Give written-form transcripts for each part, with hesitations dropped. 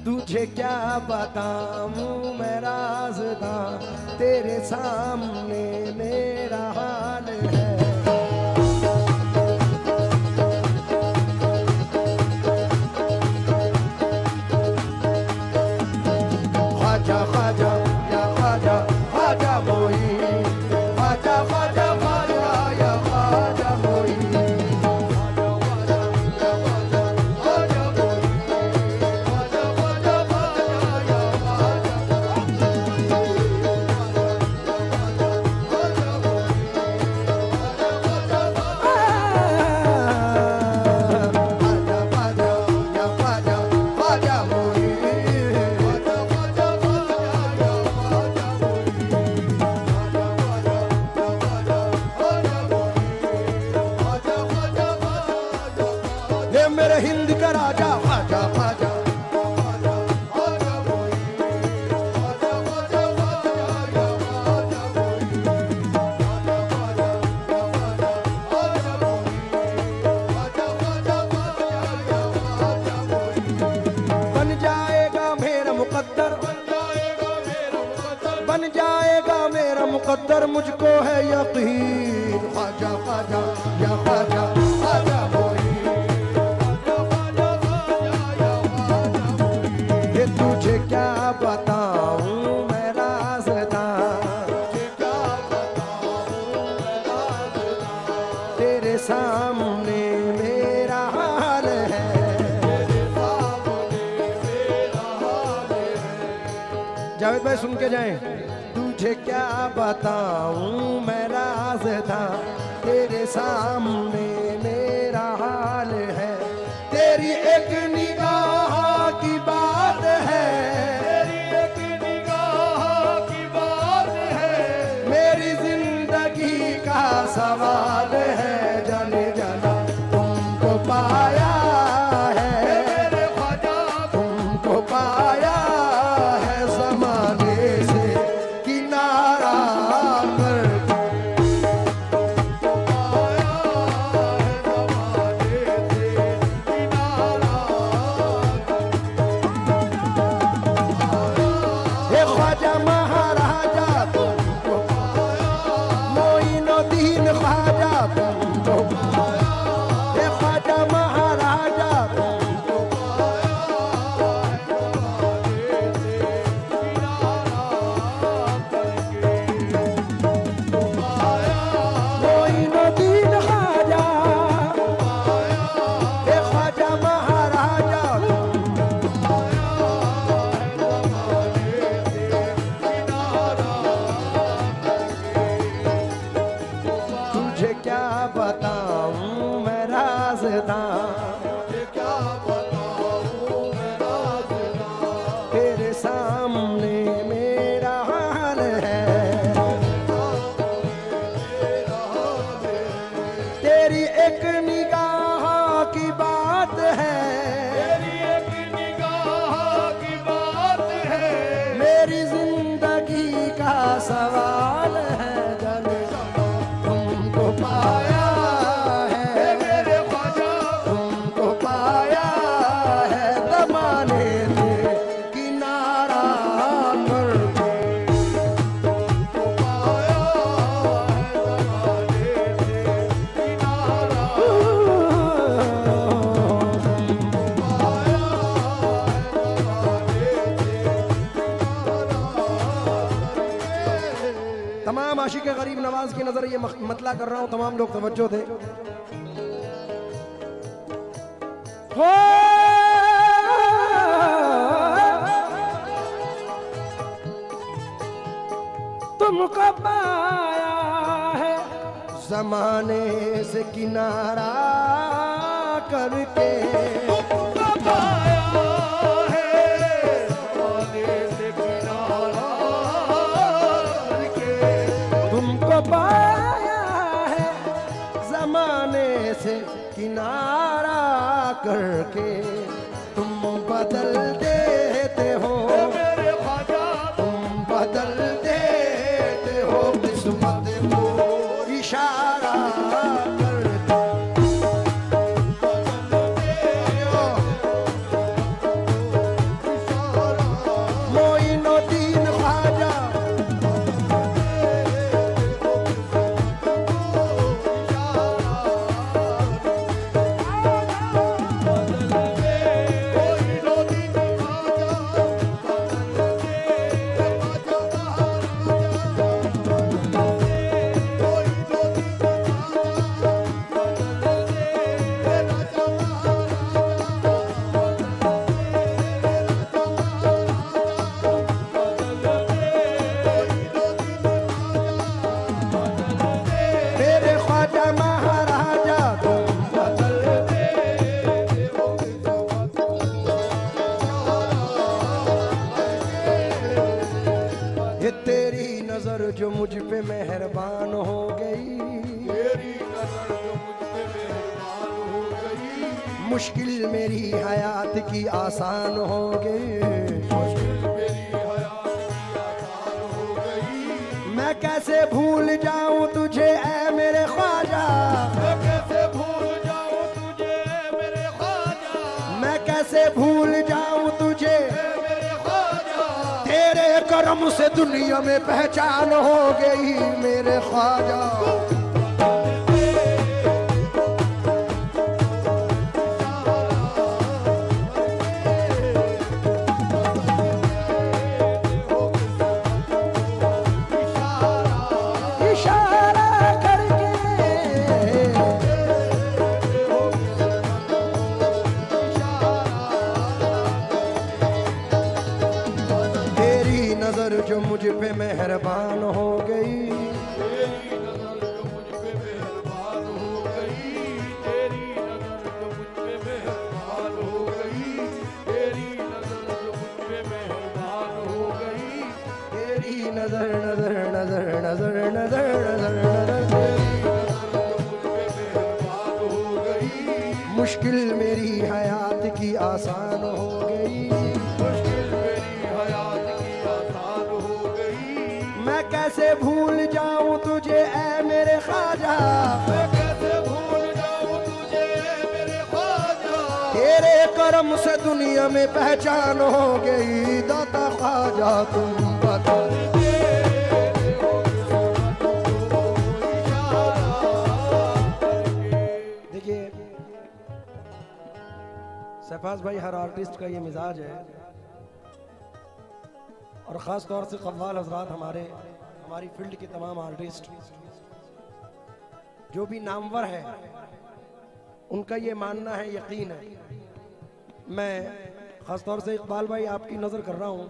तुझे क्या बताऊं मैं राज़दा, तेरे सामने मेरा हाल है। ख्वाजा ख्वाजा या ख्वाजा ख्वाजा मोही, ख्वाजा ख्वाजा ख्वाजा या ख्वाजा मोही, मेरे हिंद का राजा ख्वाजा ख्वाजा। बन जाएगा मेरा मुकद्दर, बन जाएगा मेरा मुकद्दर, मुझको है यकीन। ख्वाजा ख्वाजा या ख्वाजा ख्वाजा मोही, तुझे क्या बताऊं मैं राज़दा, तेरे सामने मेरा हाल है। जावेद भाई सुन के जाएं। तुझे क्या बताऊं मैं राज़दा, तेरे सामने मेरा हाल है। तेरी एक निगाह की बात है, तेरी एक निगाह की बात है, मेरी जिंदगी का सवाल है। जाने जाना तुमको पाया है मेरे ख्वाजा, तुमको पाया है ज़माने से किनारा करके, ख्वाजा महाराजा तुमको, मोइनुद्दीन ख्वाजा तुमको, ख्वाजा महाराजा तुमको, मोइनुद्दीन ख्वाजा, ख्वाजा महाराजा तुझे क्या बताऊं मैं राज़दा, क्या बताऊं मैं राज़दा, तेरे सामने मेरा हाल है। तेरी एक निगाह की बात है, तेरी एक निगाह की बात है, मेरी जिंदगी का सवाल है। जाने तुमको पाया है मेरे ख्वाजा, तुमको पाया है ज़माने से किनारा करके, तुमको पाया है ज़माने से किनारा, तुमको पाया है ज़माने से। तमाम आशिक गरीब नवाज की नजर ये मतला कर रहा हूं, तमाम लोग तवज्जो दे। तुमको पाया है ज़माने से किनारा करके, तुमको पाया है ज़माने से किनारा करके, तुमको पाया है ज़माने से किनारा करके, तुम बदल देते हो मेरे ख्वाजा, तुम बदल देते हो किस्मत को इशारा करके, बदल देते मुझ पे मेहरबान हो गई, तेरी नजर जो मुझ पे मेहरबान हो गई, मुश्किल मेरी हयात की आसान हो गई। मुश्किल मेरी हयात की आसान हो गई। मैं कैसे भूल जाऊं तुझे ऐ मेरे ख्वाजा, मैं कैसे भूल जाऊं तुझे मेरे ख्वाजा, मैं कैसे भूल जाऊं तुझे, मेरे ख्वाजा। तेरे करम से दुनिया में पहचान हो गई मेरे ख्वाजा। जो मुझ पे मेहरबान हो गई, तेरी नजर जो मुझ पे मेहरबान हो गई, तेरी नजर जो मुझ पे मेहरबान हो गई, तेरी नजर जो मुझ पे मेहरबान हो गई, तेरी नजर नजर नजर नजर नजर नजर नजर, तेरी नजर जो मुझ पे मेहरबान हो गई, मुश्किल मेरी हयात की आसान हो गई। मुश्किल मेरी हयात की आसान हो गई। मैं कैसे भूल जाऊं तुझे ऐ मेरे ख्वाजा, मैं कैसे भूल जाऊं तुझे मेरे ख्वाजा, तेरे करम से दुनिया में पहचान हो गई। दाता ख्वाजा तुम बता, देखिए शहबाज भाई, हर आर्टिस्ट का ये मिजाज है, और ख़ास तौर से कव्वाल हजरात, हमारी फील्ड के तमाम आर्टिस्ट जो भी नामवर है, उनका ये मानना है, यकीन है। मैं ख़ास तौर से इकबाल भाई आपकी नज़र कर रहा हूँ,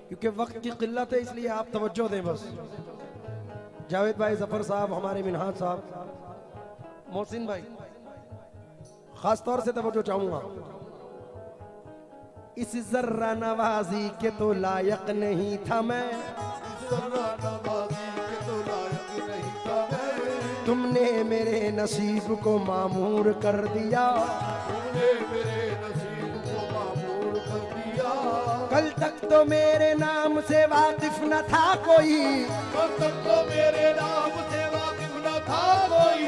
क्योंकि वक्त की किल्लत है, इसलिए आप तवज्जो दें बस। जावेद भाई, ज़फ़र साहब, हमारे मिनहाज साहब, मोहसिन भाई, ख़ास तौर से तवज्जो चाहूँगा। इस जर्रा नवाजी के तो लायक नहीं था मैं, जर्रा नवाजी के तो लायक नहीं था मैं, तुमने मेरे नसीब को मामूर कर दिया, तूने मेरे नसीब को मामूर कर दिया। कल तक तो मेरे नाम से वाकिफ न था कोई, कल तक तो मेरे नाम से वाकिफ न था कोई,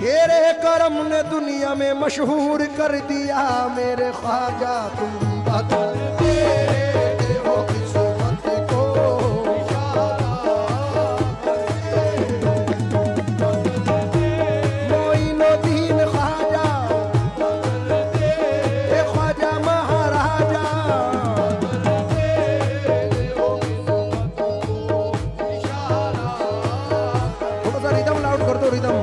तेरे करम ने दुनिया में मशहूर कर दिया मेरे ख्वाजा तुम बता। तेरे हो किस्मत को मोइनुद्दीन ख्वाजा, ए ख्वाजा महाराजा, थोड़ा सा रिदम लाउड कर दो, रिदम।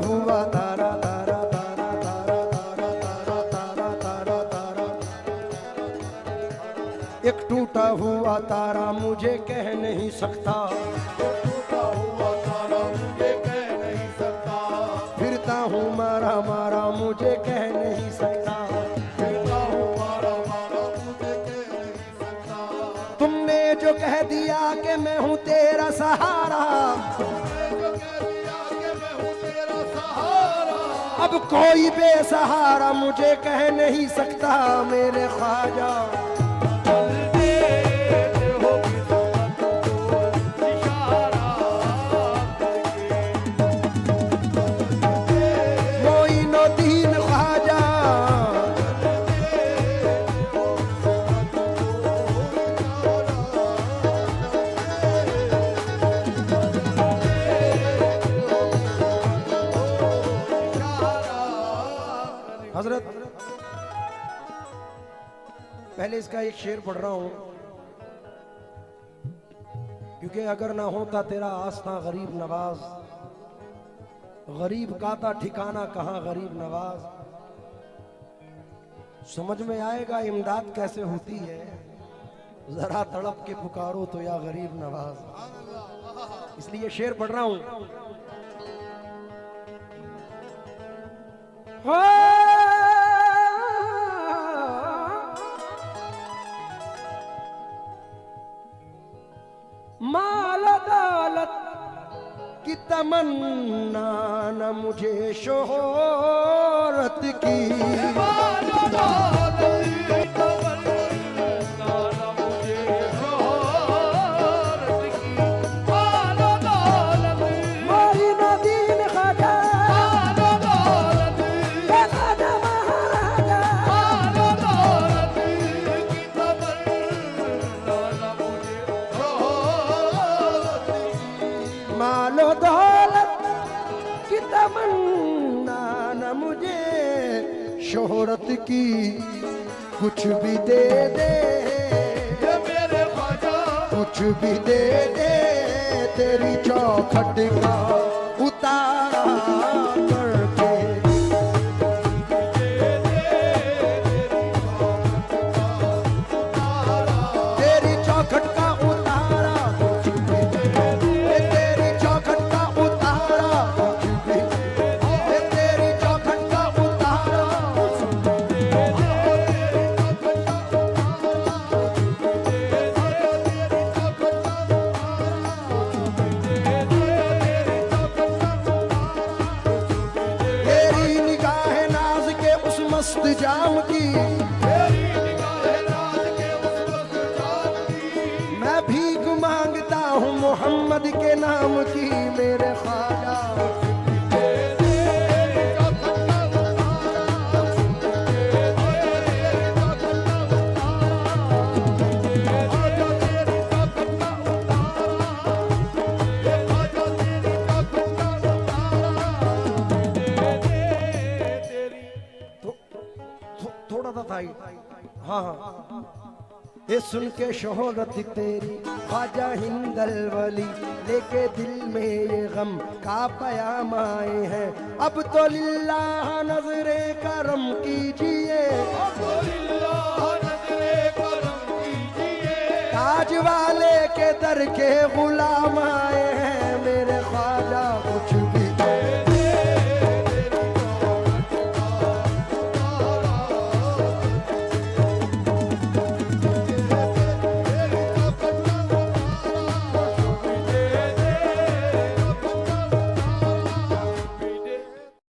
हुआ तारा तारा तारा तारा तारा तारा तारा तारा, एक टूटा हुआ तारा मुझे कह नहीं सकता, टूटा हुआ तारा मुझे कह नहीं सकता, फिरता हूँ मारा मारा मुझे कह नहीं सकता, फिरता हूँ मारा मारा मुझे कह नहीं सकता। तुमने जो कह दिया कि मैं हूँ तेरा सहारा, अब कोई बेसहारा मुझे कह नहीं सकता मेरे ख्वाजा। मोइनुद्दीन ख्वाजा, हजरत पहले इसका एक शेर पढ़ रहा हूं, क्योंकि अगर ना होता तेरा आस्था गरीब नवाज, गरीब का था ठिकाना कहां गरीब नवाज, समझ में आएगा इमदाद कैसे होती है, जरा तड़प के पुकारो तो या गरीब नवाज। इसलिए शेर पढ़ रहा हूं। माल दौलत की तमन्ना न मुझे शोहरत की, मालो दौलत की तमन्ना न मुझे शोहरत की, मालो दौलत मोरी नदीन ख्वाजा, मालो दौलत ये ख्वाजा महाराजा, मालो दौलत की तमन्ना न मुझे शोहरत की, मालो दौलत की तमन्ना न मुझे शोहरत की, कुछ भी दे दे, ये मेरे ख्वाजा कुछ भी दे दे, तेरी चौखट का उतारा करके, तेरी चौखट का उतारा, कुछ भी दे दे, तेरी चौखट का उतारा, कुछ भी दे दे, तेरी चौखट का उतारा, तेरी निगाह नाज के उस मस्त जाम की, तेरी निगाह रात के उस वक्त जाम की, मैं भीख मांगता हूँ मोहम्मद के नाम की, मेरे ख्वाजा थोड़ा सा था ही। हाँ हाँ, ये सुन के शोहरत तेरी ख्वाजा हिंदल वली, लेके दिल में ये गम का पयाम आए हैं, अब तो लिल्लाह नजरे करम कीजिए, ताज वाले के दर के गुलाम आए